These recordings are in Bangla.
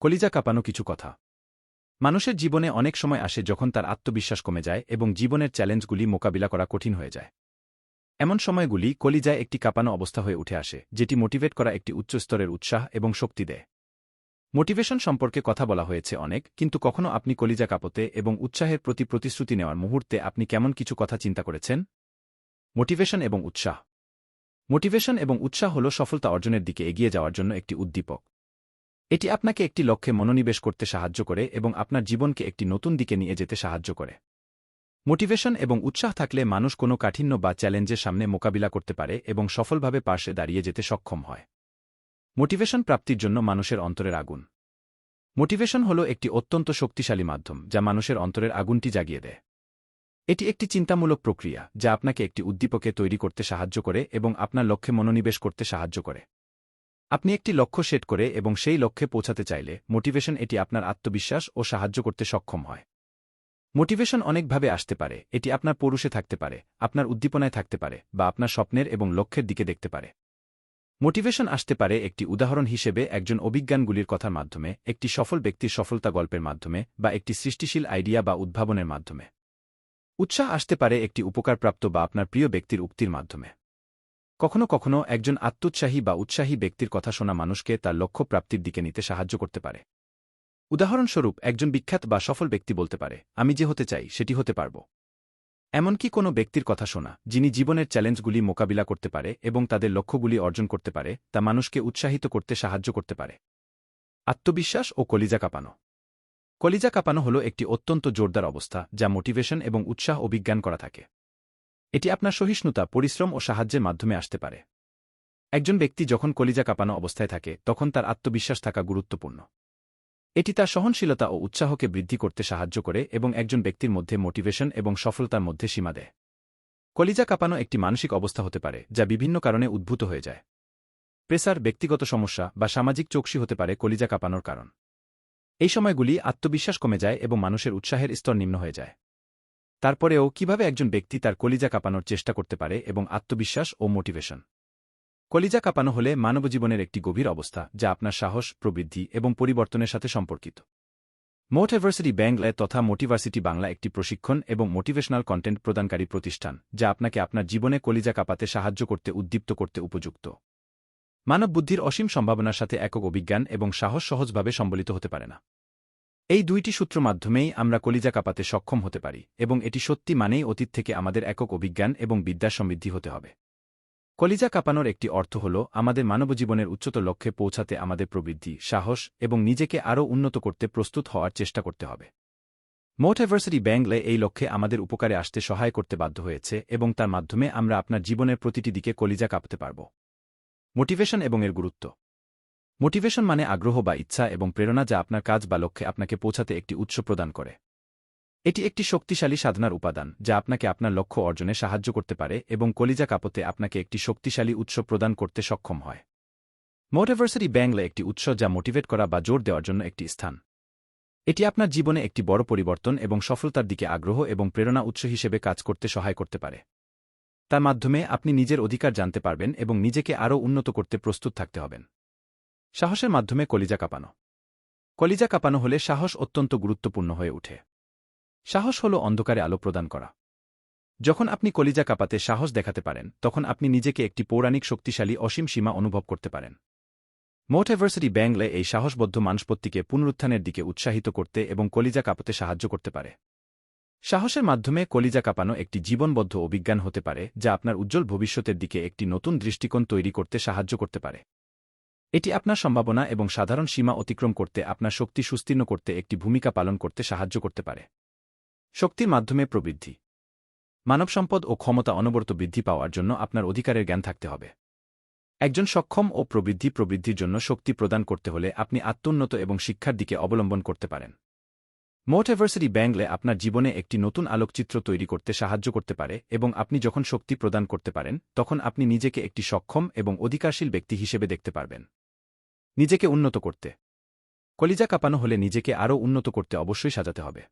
কলিজা কাঁপানো কিছু কথা। মানুষের জীবনে অনেক সময় আসে যখন তার আত্মবিশ্বাস কমে যায় এবং জীবনের চ্যালেঞ্জগুলি মোকাবিলা করা কঠিন হয়ে যায়। এমন সময়গুলি কলিজায় একটি কাঁপানো অবস্থা হয়ে উঠে আসে, যেটি মোটিভেট করা একটি উচ্চ স্তরের উৎসাহ এবং শক্তি দেয়। মোটিভেশন সম্পর্কে কথা বলা হয়েছে অনেক, কিন্তু কখনো আপনি কলিজা কাঁপতে এবং উৎসাহের প্রতি প্রতিশ্রুতি নেওয়ার মুহূর্তে আপনি কেমন কিছু কথা চিন্তা করেছেন? মোটিভেশন এবং উৎসাহ। মোটিভেশন এবং উৎসাহ হল সফলতা অর্জনের দিকে এগিয়ে যাওয়ার জন্য একটি উদ্দীপক। এটি আপনাকে একটি লক্ষ্যে মনোনিবেশ করতে সাহায্য করে এবং আপনার জীবনকে একটি নতুন দিকে নিয়ে যেতে সাহায্য করে। মোটিভেশন এবং উৎসাহ থাকলে মানুষ কোনো কাঠিন্য বা চ্যালেঞ্জের সামনে মোকাবিলা করতে পারে এবং সফলভাবে পাশে দাঁড়িয়ে যেতে সক্ষম হয়। মোটিভেশন প্রাপ্তির জন্য মানুষের অন্তরের আগুন। মোটিভেশন হল একটি অত্যন্ত শক্তিশালী মাধ্যম যা মানুষের অন্তরের আগুনটি জাগিয়ে দেয়। এটি একটি চিন্তামূলক প্রক্রিয়া যা আপনাকে একটি উদ্দীপকে তৈরি করতে সাহায্য করে এবং আপনার লক্ষ্যে মনোনিবেশ করতে সাহায্য করে। আপনি একটি লক্ষ্য সেট করে এবং সেই লক্ষ্যে পৌঁছাতে চাইলে মোটিভেশন এটি আপনার আত্মবিশ্বাস ও সাহায্য করতে সক্ষম হয়। মোটিভেশন অনেকভাবে আসতে পারে, এটি আপনার পৌরুষে থাকতে পারে, আপনার উদ্দীপনায় থাকতে পারে, বা আপনার স্বপ্নের এবং লক্ষ্যের দিকে দেখতে পারে। মোটিভেশন আসতে পারে একটি উদাহরণ হিসেবে একজন অভিজ্ঞানগুলির কথার মাধ্যমে, একটি সফল ব্যক্তির সফলতা গল্পের মাধ্যমে, বা একটি সৃষ্টিশীল আইডিয়া বা উদ্ভাবনের মাধ্যমে। উৎসাহ আসতে পারে একটি উপকারপ্রাপ্ত বা আপনার প্রিয় ব্যক্তির উক্তির মাধ্যমে। কখনো কখনো একজন আত্মোৎসাহী বা উৎসাহী ব্যক্তির কথা শোনা মানুষকে তার লক্ষ্য প্রাপ্তির দিকে নিতে সাহায্য করতে পারে। উদাহরণস্বরূপ একজন বিখ্যাত বা সফল ব্যক্তি বলতে পারে, আমি যে হতে চাই সেটি হতে পারব। এমনকি কোনো ব্যক্তির কথা শোনা যিনি জীবনের চ্যালেঞ্জগুলি মোকাবিলা করতে পারে এবং তাদের লক্ষ্যগুলি অর্জন করতে পারে, তা মানুষকে উৎসাহিত করতে সাহায্য করতে পারে। আত্মবিশ্বাস ও কলিজা কাঁপানো। কলিজা কাঁপানো হল একটি অত্যন্ত জোরদার অবস্থা যা মোটিভেশন এবং উৎসাহ অভিজ্ঞান করা থাকে। এটি আপনার সহিষ্ণুতা, পরিশ্রম ও সাহায্যের মাধ্যমে আসতে পারে। একজন ব্যক্তি যখন কলিজা কাঁপানো অবস্থায় থাকে তখন তার আত্মবিশ্বাস থাকা গুরুত্বপূর্ণ। এটি তার সহনশীলতা ও উৎসাহকে বৃদ্ধি করতে সাহায্য করে এবং একজন ব্যক্তির মধ্যে মোটিভেশন এবং সফলতার মধ্যে সীমা দেয়। কলিজা কাঁপানো একটি মানসিক অবস্থা হতে পারে যা বিভিন্ন কারণে উদ্ভূত হয়ে যায়। প্রেসার, ব্যক্তিগত সমস্যা বা সামাজিক চোখসি হতে পারে কলিজা কাঁপানোর কারণ। এই সময়গুলি আত্মবিশ্বাস কমে যায় এবং মানুষের উৎসাহের স্তর নিম্ন হয়ে যায়। তারপরেও কিভাবে একজন ব্যক্তি তার কলিজা কাঁপানোর চেষ্টা করতে পারে এবং আত্মবিশ্বাস ও মোটিভেশন। কলিজা কাঁপানো হলে মানবজীবনের একটি গভীর অবস্থা যা আপনার সাহস, প্রবৃদ্ধি এবং পরিবর্তনের সাথে সম্পর্কিত। মোটিভার্সিটি বাংলা তথা মোটিভার্সিটি বাংলা একটি প্রশিক্ষণ এবং মোটিভেশনাল কন্টেন্ট প্রদানকারী প্রতিষ্ঠান যা আপনাকে আপনার জীবনে কলিজা কাঁপাতে সাহায্য করতে উদ্দীপ্ত করতে উপযুক্ত। মানব বুদ্ধির অসীম সম্ভাবনার সাথে একক অভিজ্ঞান এবং সাহস সহজভাবে সম্বলিত হতে পারে না। এই দুইটি সূত্র মাধ্যমেই আমরা কলিজা কাঁপাতে সক্ষম হতে পারি এবং এটি সত্যি মানেই অতীত থেকে আমাদের একক অভিজ্ঞান এবং বিদ্যা সমৃদ্ধি হতে হবে। কলিজা কাঁপানোর একটি অর্থ হল আমাদের মানবজীবনের উচ্চতর লক্ষ্যে পৌঁছাতে আমাদের প্রবৃদ্ধি, সাহস এবং নিজেকে আরও উন্নত করতে প্রস্তুত হওয়ার চেষ্টা করতে হবে। মোটিভার্সিটি বাংলা এই লক্ষ্যে আমাদের উপকারে আসতে সহায় করতে বাধ্য হয়েছে এবং তার মাধ্যমে আমরা আপনার জীবনের প্রতিটি দিকে কলিজা কাঁপাতে পারব। মোটিভেশন এবং এর গুরুত্ব। মোটিভেশন মানে আগ্রহ বা ইচ্ছা এবং প্রেরণা যা আপনার কাজ বা লক্ষ্যে আপনাকে পৌঁছাতে একটি উৎস প্রদান করে। এটি একটি শক্তিশালী সাধনার উপাদান যা আপনাকে আপনার লক্ষ্য অর্জনে সাহায্য করতে পারে এবং কলিজা কাঁপাতে আপনাকে একটি শক্তিশালী উৎস প্রদান করতে সক্ষম হয়। মোটিভার্সিটি বাংলা একটি উৎস যা মোটিভেট করা বা জোর দেওয়ার জন্য একটি স্থান। এটি আপনার জীবনে একটি বড় পরিবর্তন এবং সফলতার দিকে আগ্রহ এবং প্রেরণা উৎস হিসেবে কাজ করতে সহায় করতে পারে। তার মাধ্যমে আপনি নিজের অধিকার জানতে পারবেন এবং নিজেকে আরও উন্নত করতে প্রস্তুত থাকতে হবেন। সাহসের মাধ্যমে কলিজা কাঁপানো। কলিজা কাঁপানো হলে সাহস অত্যন্ত গুরুত্বপূর্ণ হয়ে ওঠে। সাহস হল অন্ধকারে আলো প্রদান করা। যখন আপনি কলিজা কাঁপাতে সাহস দেখাতে পারেন তখন আপনি নিজেকে একটি পৌরাণিক শক্তিশালী অসীম সীমা অনুভব করতে পারেন। মোটিভার্সিটি বাংলা এই সাহসবদ্ধ মানসপত্তিকে পুনরুত্থানের দিকে উৎসাহিত করতে এবং কলিজা কাঁপাতে সাহায্য করতে পারে। সাহসের মাধ্যমে কলিজা কাঁপানো একটি জীবনবদ্ধ অভিজ্ঞান হতে পারে যা আপনার উজ্জ্বল ভবিষ্যতের দিকে একটি নতুন দৃষ্টিকোণ তৈরি করতে সাহায্য করতে পারে। এটি আপনার সম্ভাবনা এবং সাধারণ সীমা অতিক্রম করতে আপনার শক্তি সুস্তীর্ণ করতে একটি ভূমিকা পালন করতে সাহায্য করতে পারে। শক্তির মাধ্যমে প্রবৃদ্ধি। মানবসম্পদ ও ক্ষমতা অনবরত বৃদ্ধি পাওয়ার জন্য আপনার অধিকারের জ্ঞান থাকতে হবে। একজন সক্ষম ও প্রবৃদ্ধির জন্য শক্তি প্রদান করতে হলে আপনি আত্মোন্নত এবং শিক্ষার দিকে অবলম্বন করতে পারেন। মোটিভার্সিটি বাংলা আপনার জীবনে একটি নতুন আলোকচিত্র তৈরি করতে সাহায্য করতে পারে এবং আপনি যখন শক্তি প্রদান করতে পারেন তখন আপনি নিজেকে একটি সক্ষম এবং অধিকারশীল ব্যক্তি হিসেবে দেখতে পারবেন। নিজেকে উন্নত করতে। কলিজা কাঁপানো হলে নিজেকে আরও উন্নত করতে অবশ্যই সাজাতে হবে।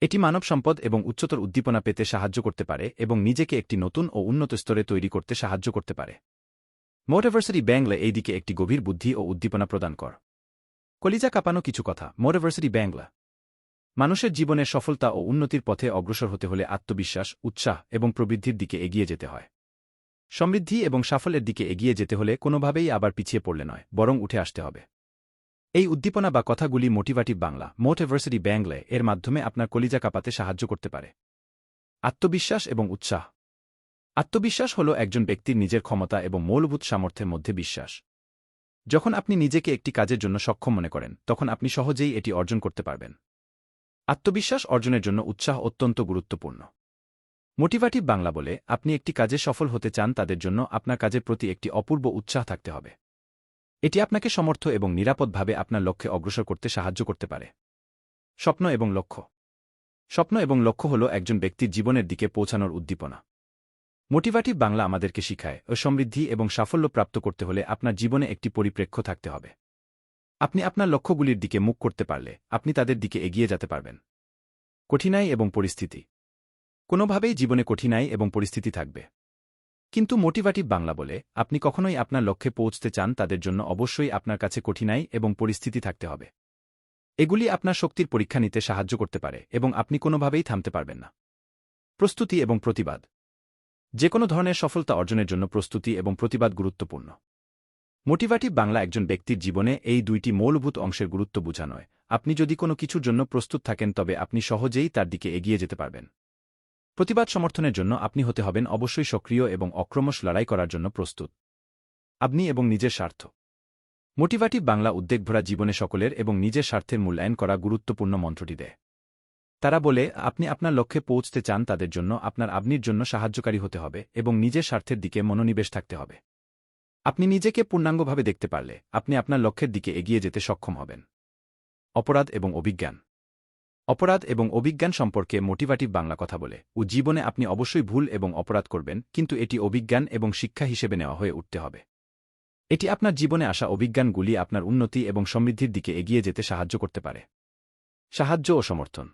এটি মানব সম্পদ এবং উচ্চতর উদ্দীপনা পেতে সাহায্য করতে পারে এবং নিজেকে একটি নতুন ও উন্নত স্তরে তৈরি করতে সাহায্য করতে পারে। মোটিভার্সিটি বাংলা এই দিকে একটি গভীর বুদ্ধি ও উদ্দীপনা প্রদান কর। কলিজা কাঁপানো কিছু কথা মোটিভেশন বাংলা। মানুষের জীবনের সফলতা ও উন্নতির পথে অগ্রসর হতে হলে আত্মবিশ্বাস, উৎসাহ এবং প্রবৃদ্ধির দিকে এগিয়ে যেতে হয়। সমৃদ্ধি এবং সাফল্যের দিকে এগিয়ে যেতে হলে কোনোভাবেই আবার পিছিয়ে পড়লে নয়, বরং উঠে আসতে হবে। এই উদ্দীপনা বা কথাগুলি মোটিভেটিভ বাংলা মোটিভেশন বাংলা এর মাধ্যমে আপনার কলিজা কাঁপাতে সাহায্য করতে পারে। আত্মবিশ্বাস এবং উৎসাহ। আত্মবিশ্বাস হল একজন ব্যক্তির নিজের ক্ষমতা এবং মৌলভূত সামর্থ্যের মধ্যে বিশ্বাস। যখন আপনি নিজেকে একটি কাজের জন্য সক্ষম মনে করেন, তখন আপনি সহজেই এটি অর্জন করতে পারবেন। আত্মবিশ্বাস অর্জনের জন্য উৎসাহ অত্যন্ত গুরুত্বপূর্ণ। মোটিভেটিভ বাংলা বলে, আপনি একটি কাজে সফল হতে চান, তাদের জন্য আপনার কাজের প্রতি একটি অপূর্ব উৎসাহ থাকতে হবে। এটি আপনাকে সমর্থ এবং নিরাপদভাবে আপনার লক্ষ্যে অগ্রসর করতে সাহায্য করতে পারে। স্বপ্ন এবং লক্ষ্য। স্বপ্ন এবং লক্ষ্য হল একজন ব্যক্তির জীবনের দিকে পৌঁছানোর উদ্দীপনা। মোটিভেটিভ বাংলা আমাদেরকে শিখায়, সমৃদ্ধি এবং সাফল্য প্রাপ্ত করতে হলে আপনার জীবনে একটি পরিপ্রেক্ষ্য থাকতে হবে। আপনি আপনার লক্ষ্যগুলির দিকে মুখ করতে পারলে আপনি তাদের দিকে এগিয়ে যেতে পারবেন। কঠিনাই এবং পরিস্থিতি। কোনোভাবেই জীবনে কঠিনাই এবং পরিস্থিতি থাকবে। কিন্তু মোটিভেটিভ বাংলা বলে, আপনি কখনোই আপনার লক্ষ্যে পৌঁছতে চান, তাদের জন্য অবশ্যই আপনার কাছে কঠিনাই এবং পরিস্থিতি থাকতে হবে। এগুলি আপনার শক্তির পরীক্ষা নিতে সাহায্য করতে পারে এবং আপনি কোনোভাবেই থামতে পারবেন না। প্রস্তুতি এবং প্রতিবাদ। যে কোনো ধরনের সফলতা অর্জনের জন্য প্রস্তুতি এবং প্রতিবাদ গুরুত্বপূর্ণ। মোটিভেটিভ বাংলা একজন ব্যক্তির জীবনে এই দুইটি মৌলভূত অংশের গুরুত্ব বোঝানোয়। আপনি যদি কোনো কিছুর জন্য প্রস্তুত থাকেন, তবে আপনি সহজেই তার দিকে এগিয়ে যেতে পারবেন। প্রতিবাদ সমর্থনের জন্য আপনি হতে হবেন অবশ্যই সক্রিয় এবং অক্রমশ লড়াই করার জন্য প্রস্তুত। আপনি এবং নিজের স্বার্থ। মোটিভেটিভ বাংলা উদ্বেগভরা জীবনে সকলের এবং নিজের স্বার্থের মূল্যায়ন করা গুরুত্বপূর্ণ মন্ত্রটি দেয়। তারা বলে, আপনি আপনার লক্ষ্যে পৌঁছতে চান, তাদের জন্য আপনার আপনির জন্য সাহায্যকারী হতে হবে এবং নিজের স্বার্থের দিকে মনোনিবেশ থাকতে হবে। আপনি নিজেকে পূর্ণাঙ্গভাবে দেখতে পারলে আপনি আপনার লক্ষ্যের দিকে এগিয়ে যেতে সক্ষম হবেন। অপরাধ এবং অভিজ্ঞান। অপরাধ এবং অভিজ্ঞান সম্পর্কে মোটিভেটিভ বাংলা কথা বলে, জীবনে আপনি অবশ্যই ভুল এবং অপরাধ করবেন, কিন্তু এটি অভিজ্ঞান এবং শিক্ষা হিসেবে নেওয়া হয়ে উঠতে হবে। এটি আপনার জীবনে আসা অভিজ্ঞানগুলি আপনার উন্নতি এবং সমৃদ্ধির দিকে এগিয়ে যেতে সাহায্য করতে পারে। সাহায্য ও সমর্থন।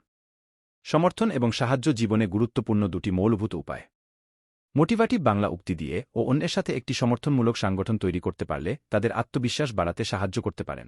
সমর্থন এবং সাহায্য জীবনে গুরুত্বপূর্ণ দুটি মৌলভূত উপায়। মোটিভেটিভ বাংলা উক্তি দিয়ে ও অন্যের সাথে একটি সমর্থনমূলক সংগঠন তৈরি করতে পারলে তাদের আত্মবিশ্বাস বাড়াতে সাহায্য করতে পারেন।